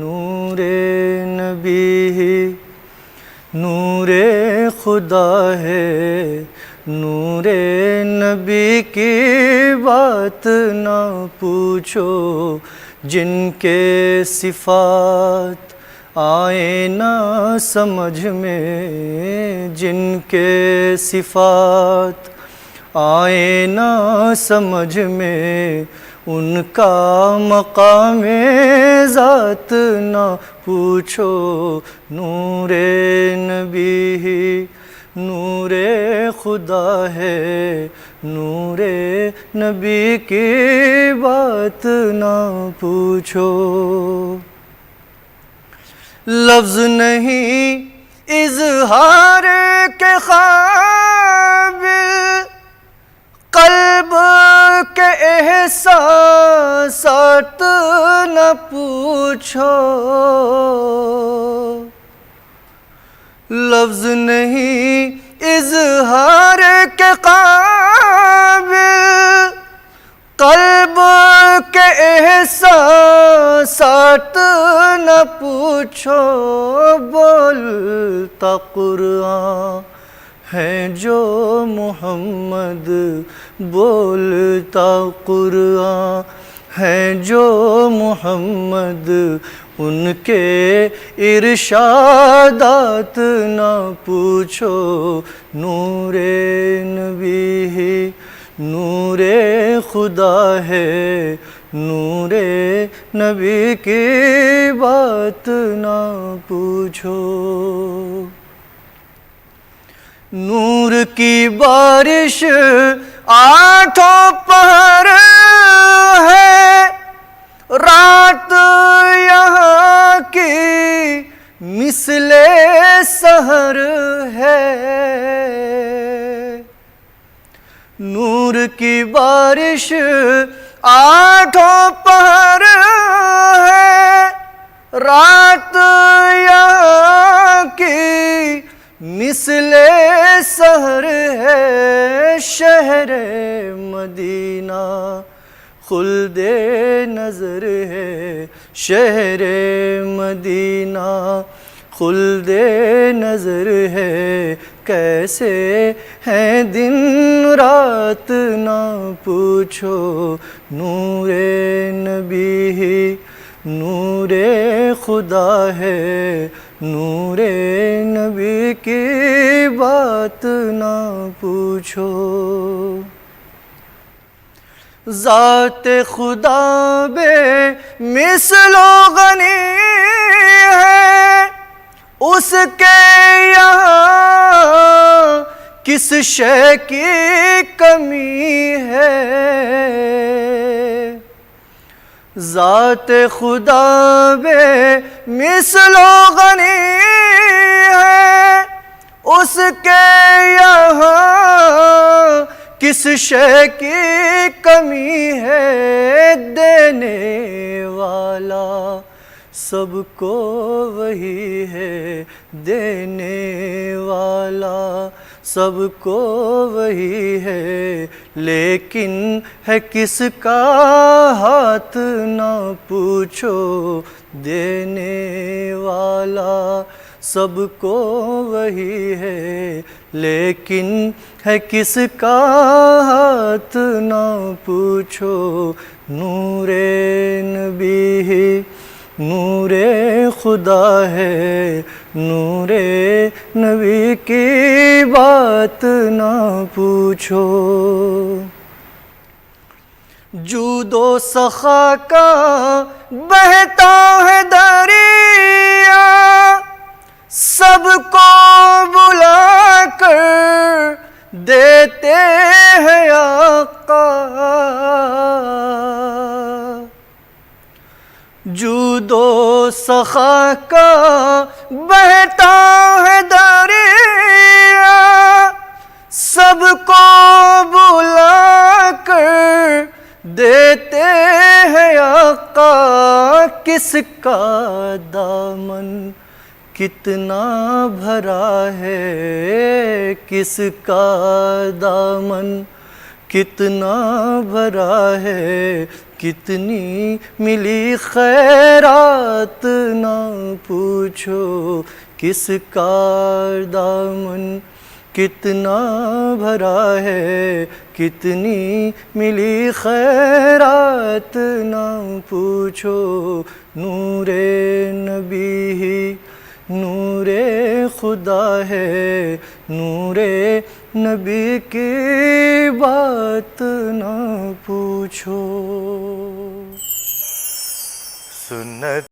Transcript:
نور نبی نور خدا ہے، نور نبی کی بات نہ پوچھو، جن کے صفات آئے نہ سمجھ میں، جن کے صفات آئے نہ سمجھ میں، ان کا مقام ذات نہ پوچھو، نور نبی نور خدا ہے، نور نبی کی بات نہ پوچھو۔ لفظ نہیں اظہار کے قابل، قلب کے احساسات نہ پوچھو، لفظ نہیں اظہار کے قابل، قلب کے احساسات نہ پوچھو، بولتا قرآن ہے جو محمد، بولتا قرآن ہے جو محمد، ان کے ارشادات نہ پوچھو، نور نبی نور خدا ہے، نور نبی کی بات نہ پوچھو۔ نور کی بارش آٹھوں پہر ہے، رات یہاں کی مثل سحر ہے، نور کی بارش آٹھوں پہر ہے، رات یہاں کی مثل سحر ہے، شہر مدینہ خلد نظر ہے، شہر مدینہ خلد نظر ہے، کیسے ہیں دن رات نہ پوچھو، نور نبی نور خدا ہے، نور نبی کی بات نہ پوچھو۔ ذات خدا بے مثل و غنی ہے، اس کے یہاں کس شے کی کمی ہے، ذات خدا بے مثل و غنی ہے، اس کے یہاں کس شے کی کمی ہے، دینے والا سب کو وہی ہے، دینے والا سب کو وہی ہے، لیکن ہے کس کا ہاتھ نہ پوچھو، دینے والا سب کو وہی ہے، لیکن ہے کس کا ہاتھ نہ پوچھو، نور نبی نور خدا ہے، نور نبی کی بات نہ پوچھو۔ جود و سخا کا بہتا ہے دریا، سب کو بلا کر دیتے ہیں آقا، جود و سخا کا بہتا ہے دریا، سب کو بلا کر دیتے ہیں آقا، کس کا دامن کتنا بھرا ہے، کس کا دامن کتنا بھرا ہے، کتنی ملی خیرات پوچھو کس کا دامن کتنا بھرا ہے، کتنی ملی خیرات نہ پوچھو، نور نبی ہی نور خدا ہے، نور نبی کی بات نہ پوچھو۔ سنت